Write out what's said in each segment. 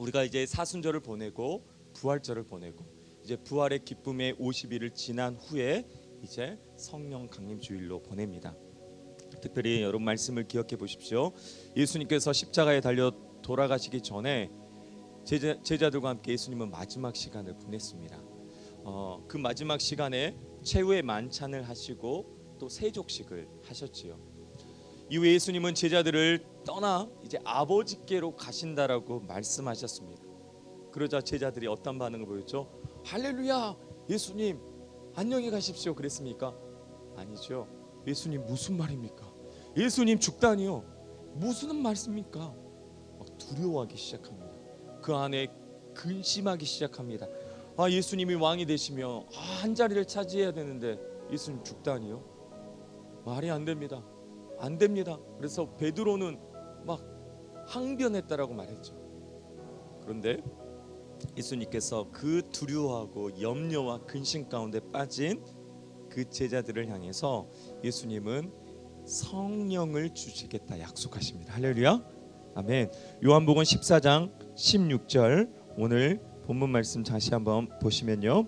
우리가 이제 사순절을 보내고 부활절을 보내고 이제 부활의 기쁨의 50일을 지난 후에 이제 성령 강림 주일로 보냅니다. 특별히 여러분 말씀을 기억해 보십시오. 예수님께서 십자가에 달려 돌아가시기 전에 제자들과 함께 예수님은 마지막 시간을 보냈습니다. 그 마지막 시간에 최후의 만찬을 하시고 또 세족식을 하셨지요. 이후에 예수님은 제자들을 떠나 이제 아버지께로 가신다라고 말씀하셨습니다. 그러자 제자들이 어떤 반응을 보였죠? 할렐루야, 예수님 안녕히 가십시오 그랬습니까? 아니죠. 예수님 무슨 말입니까? 예수님 죽다니요? 무슨 말씀입니까? 막 두려워하기 시작합니다. 그 안에 근심하기 시작합니다. 예수님이 왕이 되시며 한 자리를 차지해야 되는데 예수님 죽다니요? 말이 안 됩니다. 안 됩니다. 그래서 베드로는 막 항변했다라고 말했죠. 그런데 예수님께서 그 두려워하고 염려와 근심 가운데 빠진 그 제자들을 향해서 예수님은 성령을 주시겠다 약속하십니다. 할렐루야, 아멘. 요한복음 14장 16절 오늘 본문 말씀 다시 한번 보시면요,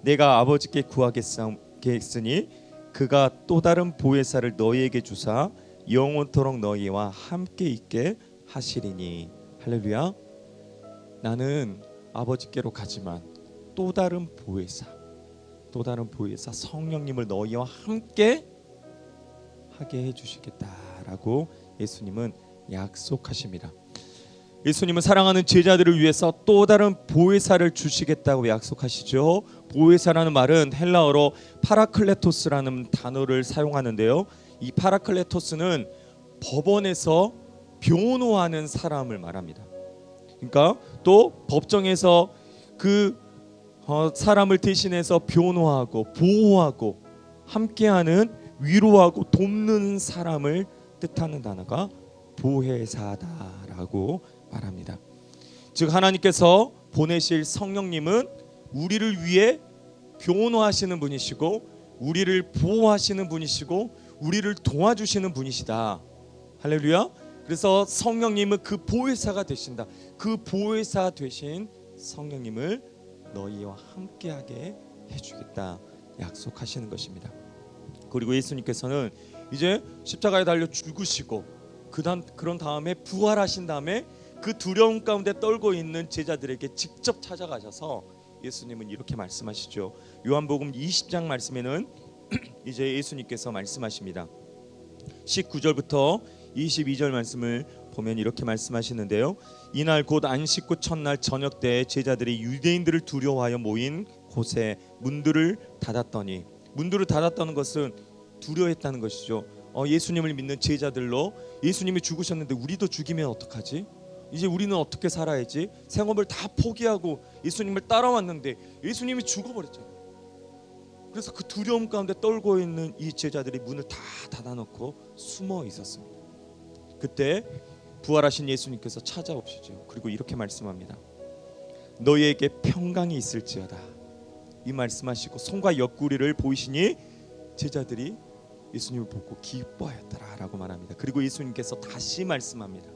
내가 아버지께 구하겠으니 그가 또 다른 보혜사를 너희에게 주사 영원토록 너희와 함께 있게 하시리니. 할렐루야. 나는 아버지께로 가지만 또 다른 보혜사 성령님을 너희와 함께 하게 해주시겠다라고 예수님은 약속하십니다. 예수님은 사랑하는 제자들을 위해서 또 다른 보혜사를 주시겠다고 약속하시죠. 보혜사라는 말은 헬라어로 파라클레토스라는 단어를 사용하는데요, 이 파라클레토스는 법원에서 변호하는 사람을 말합니다. 그러니까 또 법정에서 그 사람을 대신해서 변호하고 보호하고 함께하는, 위로하고 돕는 사람을 뜻하는 단어가 보혜사다라고 말합니다. 즉 하나님께서 보내실 성령님은 우리를 위해 변호하시는 분이시고 우리를 보호하시는 분이시고 우리를 도와주시는 분이시다. 할렐루야. 그래서 성령님은 그 보혜사가 되신다. 그 보혜사 되신 성령님을 너희와 함께하게 해주겠다 약속하시는 것입니다. 그리고 예수님께서는 이제 십자가에 달려 죽으시고 그런 다음에 부활하신 다음에 그 두려움 가운데 떨고 있는 제자들에게 직접 찾아가셔서 예수님은 이렇게 말씀하시죠. 요한복음 20장 말씀에는 이제 예수님께서 말씀하십니다. 19절부터 22절 말씀을 보면 이렇게 말씀하시는데요, 이날 곧 안식구 첫날 저녁 때 제자들이 유대인들을 두려워하여 모인 곳에 문들을 닫았더니, 문들을 닫았다는 것은 두려워했다는 것이죠. 예수님을 믿는 제자들로 예수님이 죽으셨는데 우리도 죽이면 어떡하지? 이제 우리는 어떻게 살아야지? 생업을 다 포기하고 예수님을 따라왔는데 예수님이 죽어버렸잖아요. 그래서 그 두려움 가운데 떨고 있는 이 제자들이 문을 다 닫아놓고 숨어 있었습니다. 그때 부활하신 예수님께서 찾아오시죠. 그리고 이렇게 말씀합니다. 너희에게 평강이 있을지어다. 이 말씀하시고 손과 옆구리를 보이시니 제자들이 예수님을 보고 기뻐하였더라라고 말합니다. 그리고 예수님께서 다시 말씀합니다.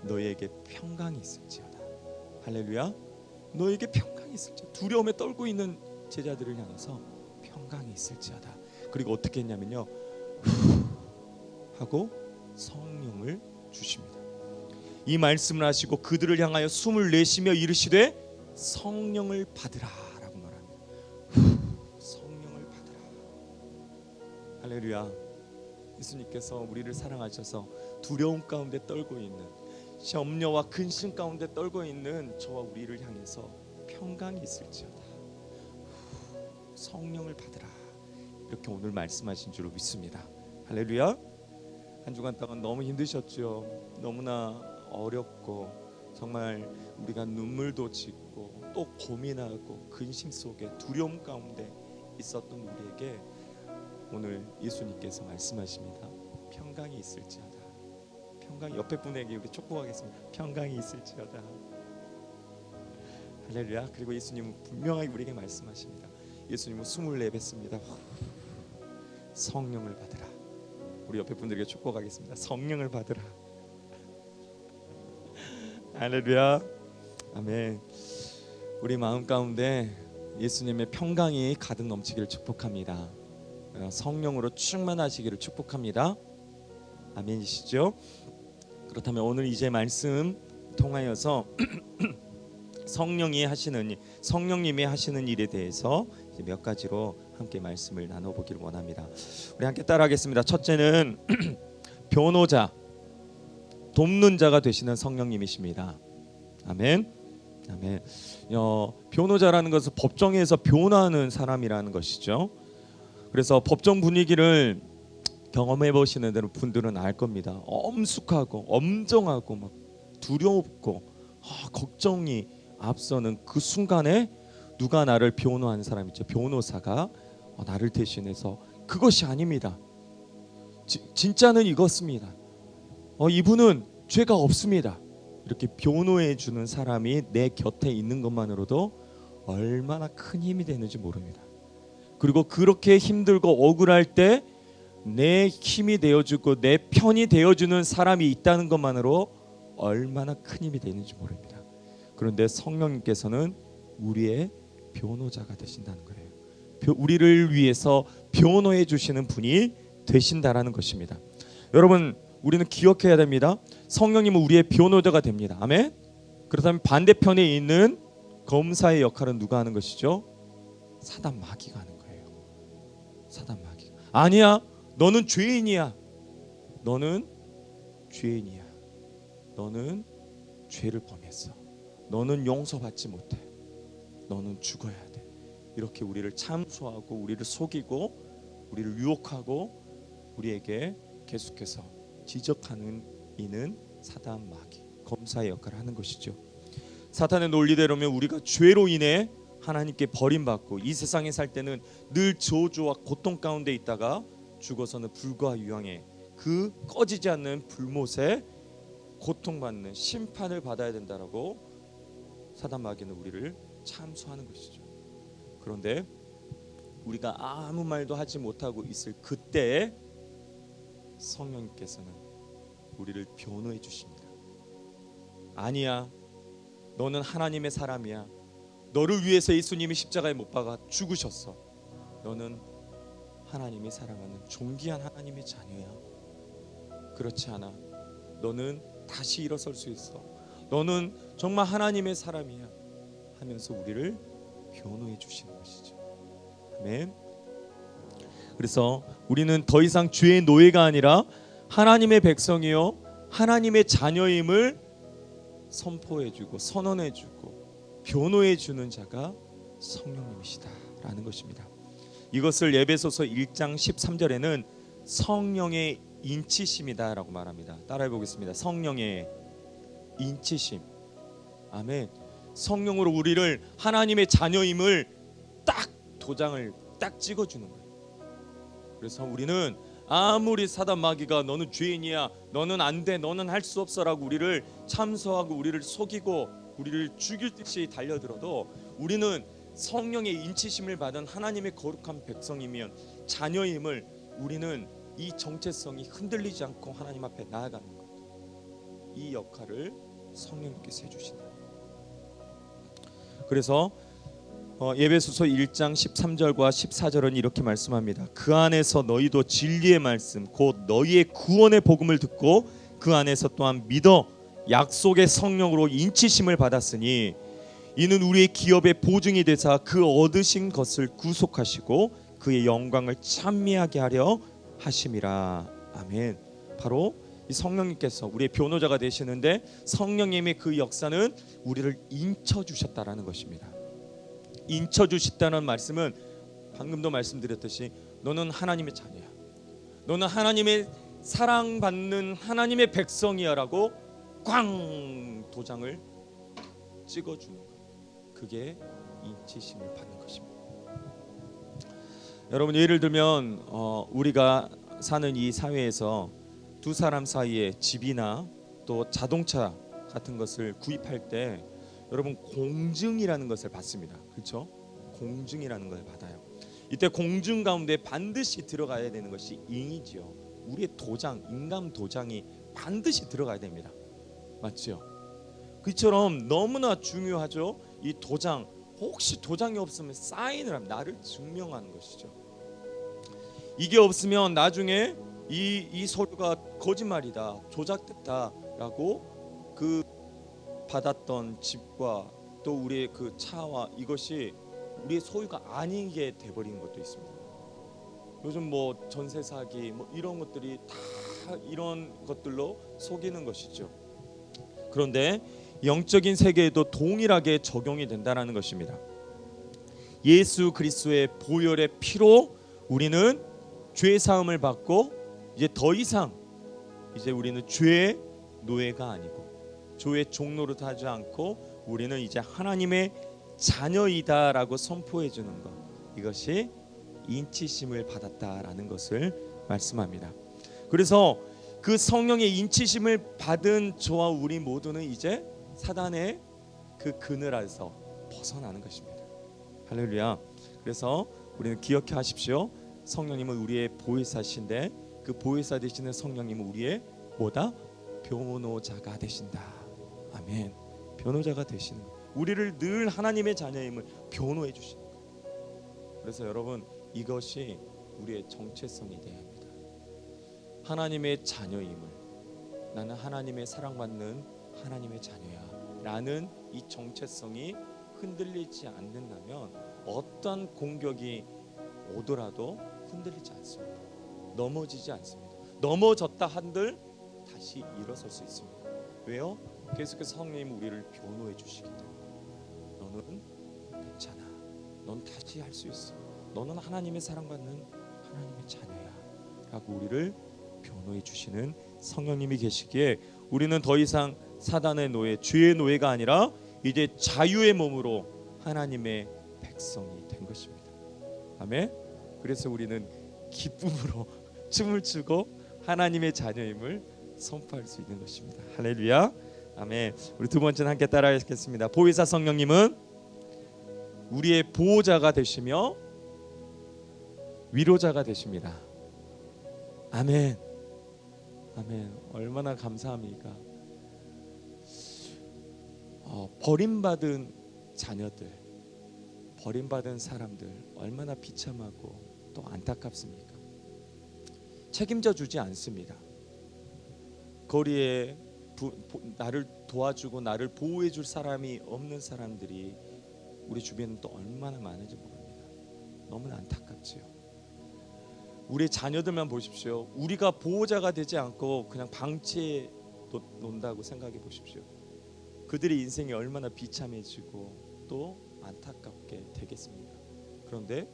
너희에게 평강이 있을지어다. 할렐루야. 너희에게 평강이 있을지어다. 두려움에 떨고 있는 제자들을 향해서 평강이 있을지어다. 그리고 어떻게 했냐면요, 하고 성령을 주십니다. 이 말씀을 하시고 그들을 향하여 숨을 내쉬며 이르시되 성령을 받으라라고 말합니다. 성령을 받으라. 할렐루야. 예수님께서 우리를 사랑하셔서 두려움 가운데 떨고 있는, 염려와 근심 가운데 떨고 있는 저와 우리를 향해서 평강이 있을지어다. 성령을 받으라. 이렇게 오늘 말씀하신 줄로 믿습니다. 할렐루야. 한 주간 동안 너무 힘드셨죠. 너무나 어렵고 정말 우리가 눈물도 짓고 또 고민하고 근심 속에 두려움 가운데 있었던 우리에게 오늘 예수님께서 말씀하십니다. 평강이 있을지어다. 평강. 옆에 분에게 우리 축복하겠습니다. 평강이 있을지어다. 할렐루야. 그리고 예수님은 분명하게 우리에게 말씀하십니다. 예수님은 숨을 내뱉습니다. 성령을 받으라. 우리 옆에 분들에게 축복하겠습니다. 성령을 받으라. 할렐루야. 아멘. 우리 마음 가운데 예수님의 평강이 가득 넘치기를 축복합니다. 성령으로 충만하시기를 축복합니다. 아멘이시죠? 그렇다면 오늘 이제 말씀 통하여서 성령님이 하시는 일에 대해서 이제 몇 가지로 함께 말씀을 나눠보기를 원합니다. 우리 함께 따라하겠습니다. 첫째는 변호자, 돕는 자가 되시는 성령님이십니다. 아멘. 아멘. 변호자라는 것은 법정에서 변호하는 사람이라는 것이죠. 그래서 법정 분위기를 경험해 보시는 분들은 알 겁니다. 엄숙하고 엄정하고 막 두렵고 걱정이 앞서는 그 순간에 누가 나를 변호하는 사람 있죠. 변호사가 나를 대신해서 그것이 아닙니다. 진짜는 이것입니다. 이분은 죄가 없습니다. 이렇게 변호해 주는 사람이 내 곁에 있는 것만으로도 얼마나 큰 힘이 되는지 모릅니다. 그리고 그렇게 힘들고 억울할 때 내 힘이 되어주고 내 편이 되어주는 사람이 있다는 것만으로 얼마나 큰 힘이 되는지 모릅니다. 그런데 성령님께서는 우리의 변호자가 되신다는 거예요. 우리를 위해서 변호해 주시는 분이 되신다라는 것입니다. 여러분, 우리는 기억해야 됩니다. 성령님은 우리의 변호자가 됩니다. 아멘. 그렇다면 반대편에 있는 검사의 역할은 누가 하는 것이죠? 사단 마귀가 하는 거예요. 사단 마귀가. 아니야, 너는 죄인이야. 너는 죄인이야. 너는 죄를 범했어. 너는 용서받지 못해. 너는 죽어야 돼. 이렇게 우리를 참소하고 우리를 속이고 우리를 유혹하고 우리에게 계속해서 지적하는 이는 사단 마귀, 검사의 역할을 하는 것이죠. 사탄의 논리대로면 우리가 죄로 인해 하나님께 버림받고 이 세상에 살 때는 늘 저주와 고통 가운데 있다가 죽어서는 불과 유황에 그 꺼지지 않는 불못에 고통받는 심판을 받아야 된다라고 사단 마귀는 우리를 참소하는 것이죠. 그런데 우리가 아무 말도 하지 못하고 있을 그때에 성령님께서는 우리를 변호해 주십니다. 아니야, 너는 하나님의 사람이야. 너를 위해서 예수님이 십자가에 못 박아 죽으셨어. 너는 하나님이 사랑하는 존귀한 하나님의 자녀야. 그렇지 않아. 너는 다시 일어설 수 있어. 너는 정말 하나님의 사람이야 하면서 우리를 변호해 주시는 것이죠. 아멘. 그래서 우리는 더 이상 죄의 노예가 아니라 하나님의 백성이요 하나님의 자녀임을 선포해주고 선언해주고 변호해주는 자가 성령님이시다라는 것입니다. 이것을 에베소서 1장 13절에는 성령의 인치심이다라고 말합니다. 따라해보겠습니다. 성령의 인치심. 아멘. 성령으로 우리를 하나님의 자녀임을 딱 도장을 딱 찍어주는 거예요. 그래서 우리는 아무리 사단 마귀가 너는 죄인이야, 너는 안 돼, 너는 할 수 없어라고 우리를 참소하고 우리를 속이고 우리를 죽일 듯이 달려들어도 우리는 성령의 인치심을 받은 하나님의 거룩한 백성이면 자녀임을 우리는 이 정체성이 흔들리지 않고 하나님 앞에 나아가는 것, 이 역할을 성령님께서 해주신다. 그래서 에베소서 1장 13절과 14절은 이렇게 말씀합니다. 그 안에서 너희도 진리의 말씀 곧 너희의 구원의 복음을 듣고 그 안에서 또한 믿어 약속의 성령으로 인치심을 받았으니 이는 우리의 기업의 보증이 되사 그 얻으신 것을 구속하시고 그의 영광을 찬미하게 하려 하심이라. 아멘. 바로 이 성령님께서 우리의 변호자가 되시는데 성령님의 그 역사는 우리를 인쳐주셨다라는 것입니다. 인쳐주셨다는 말씀은 방금도 말씀드렸듯이 너는 하나님의 자녀야, 너는 하나님의 사랑받는 하나님의 백성이야 라고 꽝 도장을 찍어주는 것, 그게 인치심을 받는 것입니다. 여러분, 예를 들면 우리가 사는 이 사회에서 두 사람 사이에 집이나 또 자동차 같은 것을 구입할 때 여러분 공증이라는 것을 받습니다. 그렇죠? 공증이라는 걸 받아요. 이때 공증 가운데 반드시 들어가야 되는 것이 인이지요. 우리의 도장, 인감 도장이 반드시 들어가야 됩니다. 맞죠? 그처럼 너무나 중요하죠. 이 도장, 혹시 도장이 없으면 사인을 하면 나를 증명하는 것이죠. 이게 없으면 나중에 이 서류가 거짓말이다, 조작됐다라고 그 받았던 집과 또 우리의 그 차와 이것이 우리의 소유가 아니게 돼버리는 것도 있습니다. 요즘 뭐 전세 사기 뭐 이런 것들이 다 이런 것들로 속이는 것이죠. 그런데 영적인 세계에도 동일하게 적용이 된다는 것입니다. 예수 그리스도의 보혈의 피로 우리는 죄 사함을 받고 이제 더 이상 이제 우리는 죄의 노예가 아니고 죄의 종노릇 하지 않고 우리는 이제 하나님의 자녀이다라고 선포해 주는 것, 이것이 인치심을 받았다라는 것을 말씀합니다. 그래서 그 성령의 인치심을 받은 저와 우리 모두는 이제 사단의 그 그늘 아래서 벗어나는 것입니다. 할렐루야. 그래서 우리는 기억해 하십시오. 성령님은 우리의 보혜사신데 그 보혜사 되시는 성령님은 우리의 뭐다? 변호자가 되신다. 아멘. 변호자가 되시는 것. 우리를 늘 하나님의 자녀임을 변호해 주시는 것. 그래서 여러분, 이것이 우리의 정체성이 되어야 합니다. 하나님의 자녀임을, 나는 하나님의 사랑받는 하나님의 자녀야 라는 이 정체성이 흔들리지 않는다면 어떤 공격이 오더라도 흔들리지 않습니다. 넘어지지 않습니다. 넘어졌다 한들 다시 일어설 수 있습니다. 왜요? 계속해서 성령님이 우리를 변호해 주시기 때문에. 너는 괜찮아. 넌 다시 할 수 있어. 너는 하나님의 사랑받는 하나님의 자녀야 라고 우리를 변호해 주시는 성령님이 계시기에 우리는 더 이상 사단의 노예, 죄의 노예가 아니라 이제 자유의 몸으로 하나님의 백성이 된 것입니다. 아멘. 그래서 우리는 기쁨으로 춤을 추고 하나님의 자녀임을 선포할 수 있는 것입니다. 할렐루야. 아멘. 우리 두 번째는 함께 따라하겠습니다. 보혜사 성령님은 우리의 보호자가 되시며 위로자가 되십니다. 아멘. 아멘. 얼마나 감사합니까? 버림받은 자녀들, 버림받은 사람들 얼마나 비참하고 또 안타깝습니까? 책임져 주지 않습니다. 거리에 나를 도와주고 나를 보호해 줄 사람이 없는 사람들이 우리 주변에 또 얼마나 많은지 모릅니다. 너무나 안타깝지요. 우리 자녀들만 보십시오. 우리가 보호자가 되지 않고 그냥 방치해 논다고 생각해 보십시오. 그들의 인생이 얼마나 비참해지고 또 안타깝게 되겠습니까? 그런데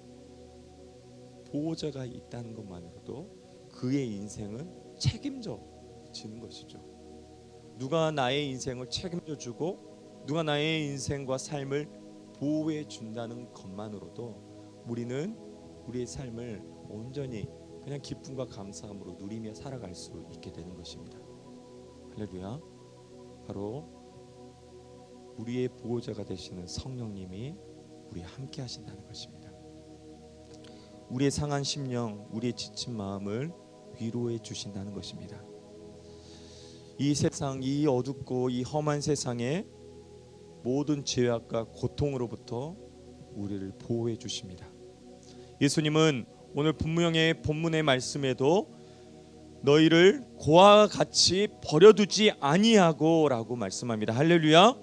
보호자가 있다는 것만으로도 그의 인생은 책임져지는 것이죠. 누가 나의 인생을 책임져 주고 누가 나의 인생과 삶을 보호해 준다는 것만으로도 우리는 우리의 삶을 온전히 그냥 기쁨과 감사함으로 누리며 살아갈 수 있게 되는 것입니다. 할렐루야. 바로 우리의 보호자가 되시는 성령님이 우리와 함께 하신다는 것입니다. 우리의 상한 심령, 우리의 지친 마음을 위로해 주신다는 것입니다. 이 세상, 이 어둡고 이 험한 세상의 모든 죄악과 고통으로부터 우리를 보호해 주십니다. 예수님은 오늘 본문의 말씀에도 너희를 고아와 같이 버려두지 아니하고 라고 말씀합니다. 할렐루야.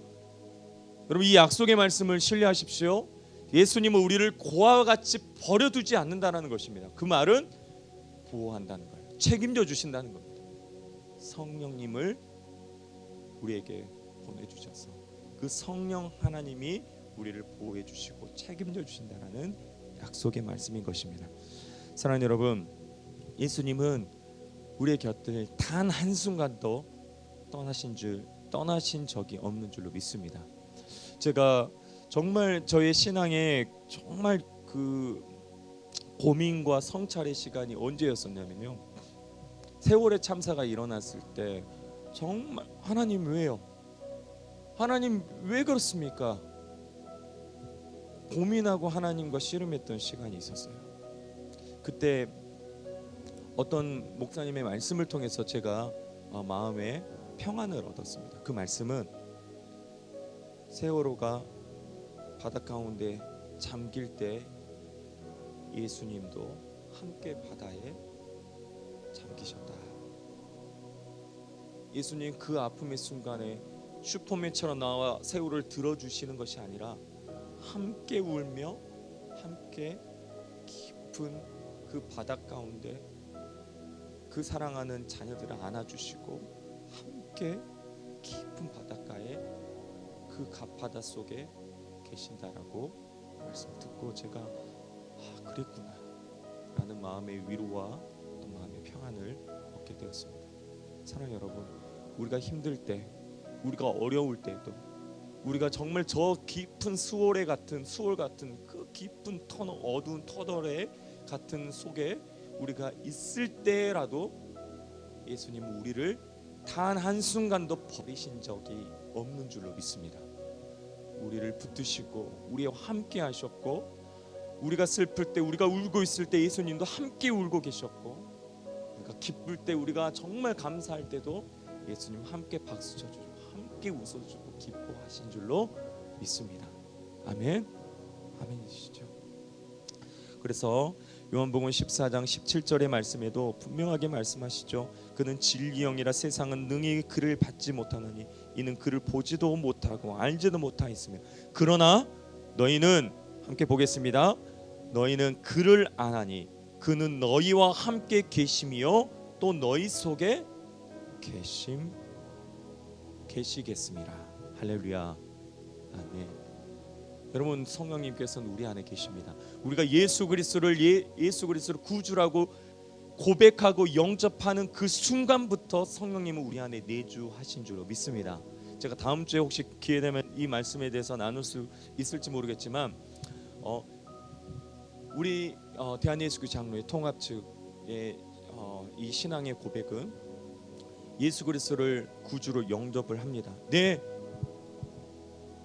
여러분, 이 약속의 말씀을 신뢰하십시오. 예수님은 우리를 고아와 같이 버려두지 않는다는 것입니다. 그 말은 보호한다는 거예요. 책임져 주신다는 겁니다. 성령님을 우리에게 보내주셔서 그 성령 하나님이 우리를 보호해 주시고 책임져 주신다는 약속의 말씀인 것입니다. 사랑하는 여러분, 예수님은 우리의 곁을 단 한순간도 떠나신 적이 없는 줄로 믿습니다. 제가 정말 저의 신앙에 정말 그 고민과 성찰의 시간이 언제였었냐면요, 세월의 참사가 일어났을 때 정말 하나님 왜요? 하나님 왜 그렇습니까? 고민하고 하나님과 씨름했던 시간이 있었어요. 그때 어떤 목사님의 말씀을 통해서 제가 마음에 평안을 얻었습니다. 그 말씀은 세월호가 바다 가운데 잠길 때 예수님도 함께 바다에 잠기셨다. 예수님 그 아픔의 순간에 슈퍼맨처럼 나와 세월을 들어주시는 것이 아니라 함께 울며 함께 깊은 그 바다 가운데 그 사랑하는 자녀들을 안아주시고 함께 깊은 바닷가에 그 바다 속에 계신다라고 말씀 듣고 제가 그랬구나 라는 마음의 위로와 또 마음의 평안을 얻게 되었습니다. 사랑하는 여러분, 우리가 힘들 때, 우리가 어려울 때도, 우리가 정말 저 깊은 수월 같은 그 깊은 어두운 터널에 같은 속에 우리가 있을 때라도 예수님은 우리를 단 한순간도 버리신 적이 없는 줄로 믿습니다. 우리를 붙드시고 우리와 함께 하셨고, 우리가 슬플 때, 우리가 울고 있을 때 예수님도 함께 울고 계셨고, 우리가 기쁠 때, 우리가 정말 감사할 때도 예수님 함께 박수 쳐주고 함께 웃어주고 기뻐하신 줄로 믿습니다. 아멘. 아멘이시죠. 그래서 요한복음 14장 17절의 말씀에도 분명하게 말씀하시죠. 그는 진리 영이라 세상은 능히 그를 받지 못하느니 이는 그를 보지도 못하고 알지도 못하였으며 그러나 너희는, 함께 보겠습니다. 너희는 그를 아나니 그는 너희와 함께 계심이요 또 너희 속에 계시겠습니다. 할렐루야. 아멘. 여러분, 성령님께서는 우리 안에 계십니다. 우리가 예수 그리스도를 구주라고 고백하고 영접하는 그 순간부터 성령님은 우리 안에 내주하신 줄로 믿습니다. 제가 다음 주에 혹시 기회되면 이 말씀에 대해서 나눌 수 있을지 모르겠지만 우리 대한예수교 장로회 통합 측의 이 신앙의 고백은 예수 그리스도를 구주로 영접을 합니다.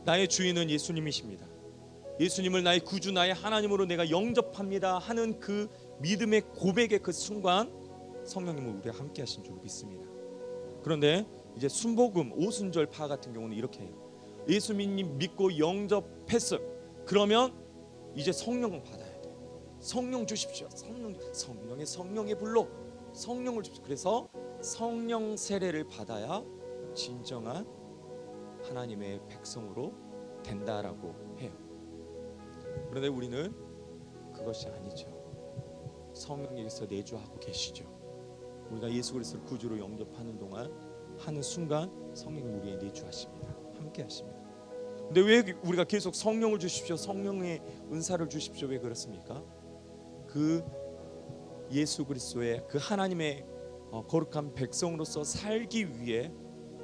나의 주인은 예수님이십니다. 예수님을 나의 구주, 나의 하나님으로 내가 영접합니다 하는 그 믿음의 고백의 그 순간 성령님은 우리와 함께 하신 줄 믿습니다. 그런데 이제 순복음 오순절파 같은 경우는 이렇게 해요. 예수님 믿고 영접했어요. 그러면 이제 성령을 받아야 돼요. 성령 주십시오. 성령의 불로 성령을 주십시오. 그래서 성령 세례를 받아야 진정한 하나님의 백성으로 된다라고 해요. 그런데 우리는 그것이 아니죠. 성령님께서 내주하고 계시죠. 우리가 예수 그리스도를 구주로 영접하는 동안 하는 순간 성령님 우리의 내주하십니다. 함께 하십니다. 근데 왜 우리가 계속 성령을 주십시오, 성령의 은사를 주십시오, 왜 그렇습니까? 그 예수 그리스도의 그 하나님의 거룩한 백성으로서 살기 위해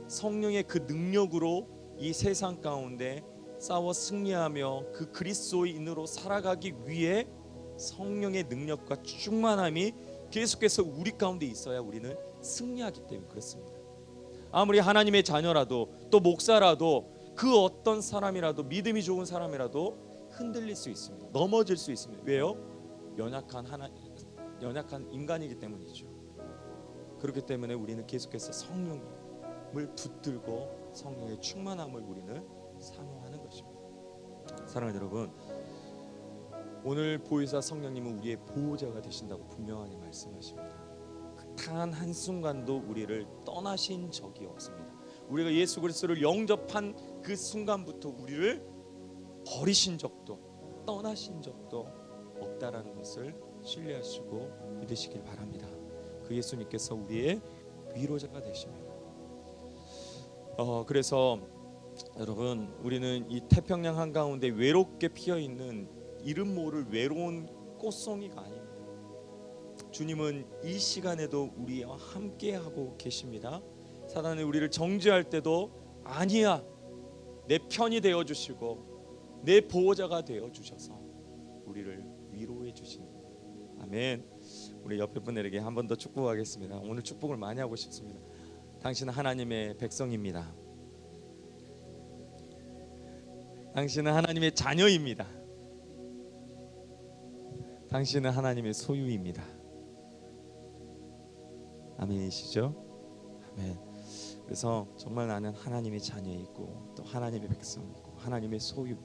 성령의 그 능력으로 이 세상 가운데 싸워 승리하며 그 그리스도인으로 살아가기 위해 성령의 능력과 충만함이 계속해서 우리 가운데 있어야 우리는 승리하기 때문에 그렇습니다. 아무리 하나님의 자녀라도 또 목사라도 그 어떤 사람이라도 믿음이 좋은 사람이라도 흔들릴 수 있습니다. 넘어질 수 있습니다. 왜요? 연약한 인간이기 때문이죠. 그렇기 때문에 우리는 계속해서 성령을 붙들고 성령의 충만함을 우리는 사모하는 것입니다. 사랑하는 여러분, 오늘 보혜사 성령님은 우리의 보호자가 되신다고 분명하게 말씀하십니다. 단 한순간도 우리를 떠나신 적이 없습니다. 우리가 예수 그리스도를 영접한 그 순간부터 우리를 버리신 적도 떠나신 적도 없다라는 것을 신뢰하시고 믿으시길 바랍니다. 그 예수님께서 우리의 위로자가 되십니다. 그래서 여러분, 우리는 이 태평양 한가운데 외롭게 피어있는 이름 모를 외로운 꽃송이가 아닙니다. 주님은 이 시간에도 우리와 함께하고 계십니다. 사단이 우리를 정죄할 때도 아니야, 내 편이 되어주시고 내 보호자가 되어주셔서 우리를 위로해 주십니다. 아멘. 우리 옆에 분들에게 한 번 더 축복하겠습니다. 오늘 축복을 많이 하고 싶습니다. 당신은 하나님의 백성입니다. 당신은 하나님의 자녀입니다. 당신은 하나님의 소유입니다. 아멘이시죠? 아멘. 그래서 정말 나는 하나님의 자녀이고 또 하나님의 백성이고 하나님의 소유.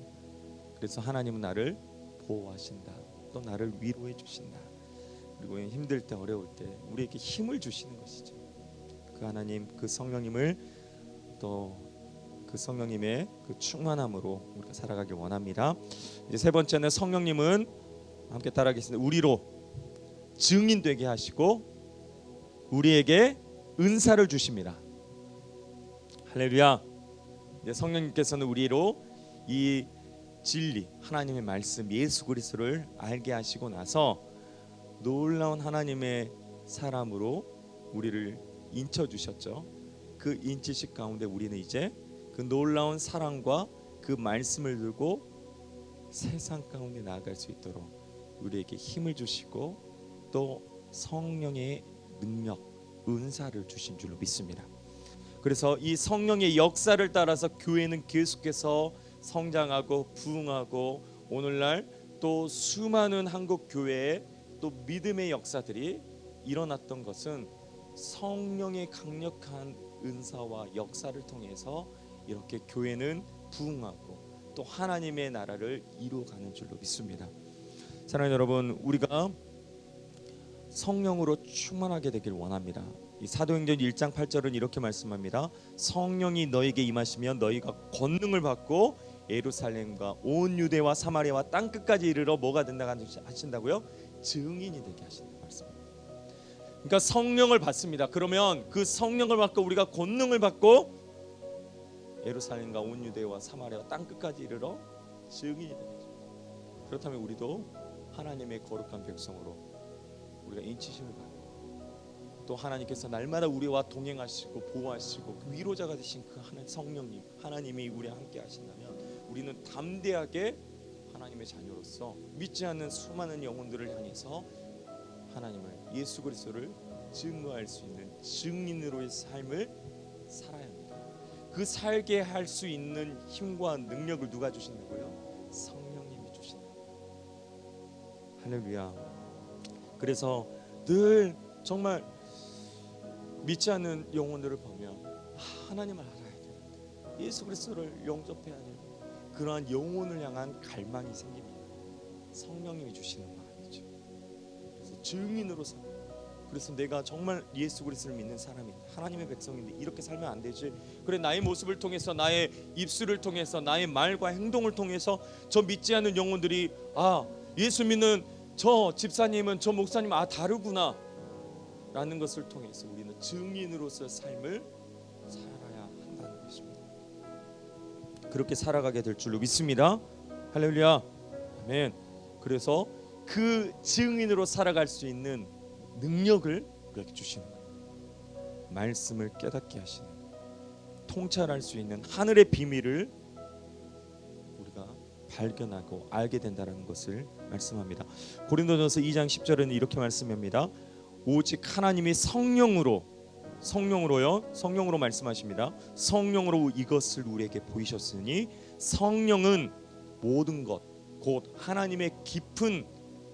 그래서 하나님은 나를 보호하신다. 또 나를 위로해 주신다. 그리고 힘들 때 어려울 때 우리에게 힘을 주시는 것이죠. 그 하나님, 그 성령님을 또 그 성령님의 그 충만함으로 우리가 살아가길 원합니다. 이제 세 번째는 성령님은 함께 따라하겠습니다. 우리로 증인되게 하시고 우리에게 은사를 주십니다. 할렐루야. 이제 성령님께서는 우리로 이 진리, 하나님의 말씀, 예수 그리스도를 알게 하시고 나서 놀라운 하나님의 사람으로 우리를 인쳐 주셨죠. 그 인치식 가운데 우리는 이제 그 놀라운 사랑과 그 말씀을 들고 세상 가운데 나아갈 수 있도록 우리에게 힘을 주시고 또 성령의 능력, 은사를 주신 줄로 믿습니다. 그래서 이 성령의 역사를 따라서 교회는 계속해서 성장하고 부흥하고 오늘날 또 수많은 한국 교회에 또 믿음의 역사들이 일어났던 것은 성령의 강력한 은사와 역사를 통해서 이렇게 교회는 부흥하고 또 하나님의 나라를 이루어가는 줄로 믿습니다. 사랑하는 여러분, 우리가 성령으로 충만하게 되길 원합니다. 이 사도행전 1장 8절은 이렇게 말씀합니다. 성령이 너에게 임하시면 너희가 권능을 받고 예루살렘과 온 유대와 사마리아와 땅 끝까지 이르러 뭐가 된다고 하신다고요? 증인이 되게 하신다 말씀입니다. 그러니까 성령을 받습니다. 그러면 그 성령을 받고 우리가 권능을 받고 예루살렘과 온 유대와 사마리아와 땅 끝까지 이르러 증인이 되게 하십니다. 그렇다면 우리도 하나님의 거룩한 백성으로 우리가 인치심을 받고 또 하나님께서 날마다 우리와 동행하시고 보호하시고 그 위로자가 되신 그 하나님 성령님, 하나님이 우리와 함께 하신다면 우리는 담대하게 하나님의 자녀로서 믿지 않는 수많은 영혼들을 향해서 하나님을, 예수 그리스도를 증거할 수 있는 증인으로의 삶을 살아야 합니다. 그 살게 할 수 있는 힘과 능력을 누가 주신다고요? 성령님이 주신다고요. 할렐루야. 그래서 늘 정말 믿지 않는 영혼들을 보면 하나님을 알아야 되는데, 예수 그리스도를 영접해야 되는데, 그러한 영혼을 향한 갈망이 생깁니다. 성령님이 주시는 마음이죠. 그래서 증인으로 살아요. 그래서 내가 정말 예수 그리스도를 믿는 사람인데, 하나님의 백성인데 이렇게 살면 안 되지. 그래, 나의 모습을 통해서, 나의 입술을 통해서, 나의 말과 행동을 통해서 저 믿지 않는 영혼들이 예수 믿는 저 집사님은, 저 목사님은 다르구나 라는 것을 통해서 우리는 증인으로서의 삶을 살아야 한다는 것입니다. 그렇게 살아가게 될 줄로 믿습니다. 할렐루야. 아멘. 그래서 그 증인으로 살아갈 수 있는 능력을 우리에게 주시는 거예요. 말씀을 깨닫게 하시는, 통찰할 수 있는 하늘의 비밀을 우리가 발견하고 알게 된다는 것을 말씀합니다. 고린도전서 2장 10절에는 이렇게 말씀합니다. 오직 하나님이 성령으로 말씀하십니다. 성령으로 이것을 우리에게 보이셨으니 성령은 모든 것 곧 하나님의 깊은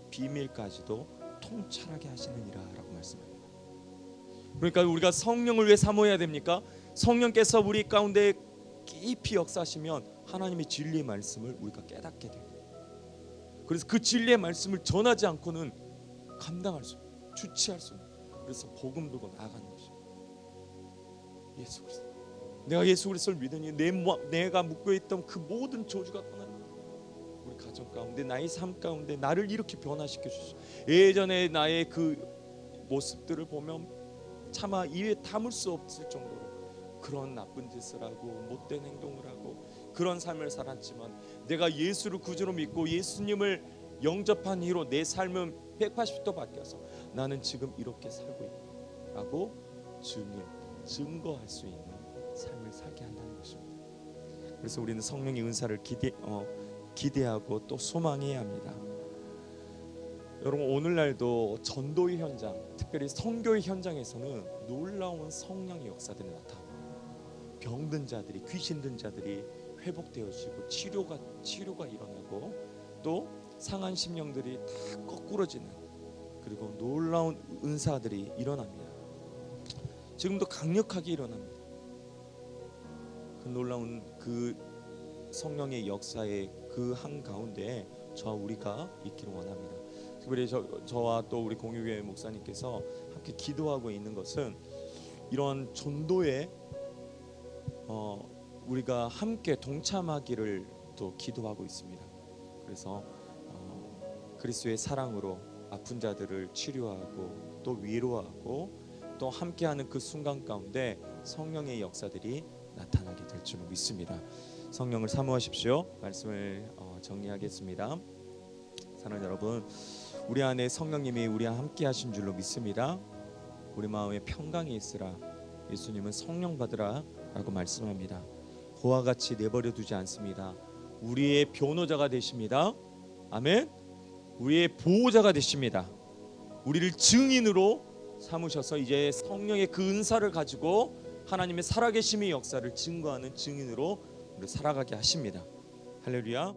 비밀까지도 통찰하게 하시느니라 라고 말씀합니다. 그러니까 우리가 성령을 왜 사모해야 됩니까? 성령께서 우리 가운데 깊이 역사하시면 하나님의 진리의 말씀을 우리가 깨닫게 돼요. 그래서 그 진리의 말씀을 전하지 않고는 감당할 수 없어요. 주체할 수 없어요. 그래서 복음 들고 나아가는 것입니다. 예수 그리스도, 내가 예수 그리스도를 믿으니 내가 묶여있던 그 모든 저주가 떠나는, 우리 가정 가운데, 나의 삶 가운데 나를 이렇게 변화시켜 주시죠. 예전에 나의 그 모습들을 보면 차마 입에 담을 수 없을 정도로 그런 나쁜 짓을 하고 못된 행동을 하고 그런 삶을 살았지만, 내가 예수를 구주로 믿고 예수님을 영접한 이후로 내 삶은 180도 바뀌어서 나는 지금 이렇게 살고 있다 라고 증거할 수 있는 삶을 살게 한다는 것입니다. 그래서 우리는 성령의 은사를 기대하고 또 소망해야 합니다. 여러분, 오늘날도 전도의 현장, 특별히 선교의 현장에서는 놀라운 성령의 역사들이 나타납니다. 병든 자들이, 귀신 든 자들이 회복되어지고 치료가 일어나고 또 상한 심령들이 다 거꾸러지는, 그리고 놀라운 은사들이 일어납니다. 지금도 강력하게 일어납니다. 그 놀라운 그 성령의 역사의 그 한가운데 저와 우리가 있기를 원합니다. 특별히 저와 또 우리 공유교회 목사님께서 함께 기도하고 있는 것은 이런 전도에 우리가 함께 동참하기를 또 기도하고 있습니다. 그래서 그리스도의 사랑으로 아픈 자들을 치료하고 또 위로하고 또 함께하는 그 순간 가운데 성령의 역사들이 나타나게 될 줄 믿습니다. 성령을 사모하십시오. 말씀을 정리하겠습니다. 사랑하는 여러분, 우리 안에 성령님이 우리와 함께 하신 줄로 믿습니다. 우리 마음에 평강이 있으라. 예수님은 성령 받으라 라고 말씀합니다. 그와 같이 내버려 두지 않습니다. 우리의 변호자가 되십니다. 아멘. 우리의 보호자가 되십니다. 우리를 증인으로 삼으셔서 이제 성령의 그 은사를 가지고 하나님의 살아계심의 역사를 증거하는 증인으로 우리 살아가게 하십니다. 할렐루야.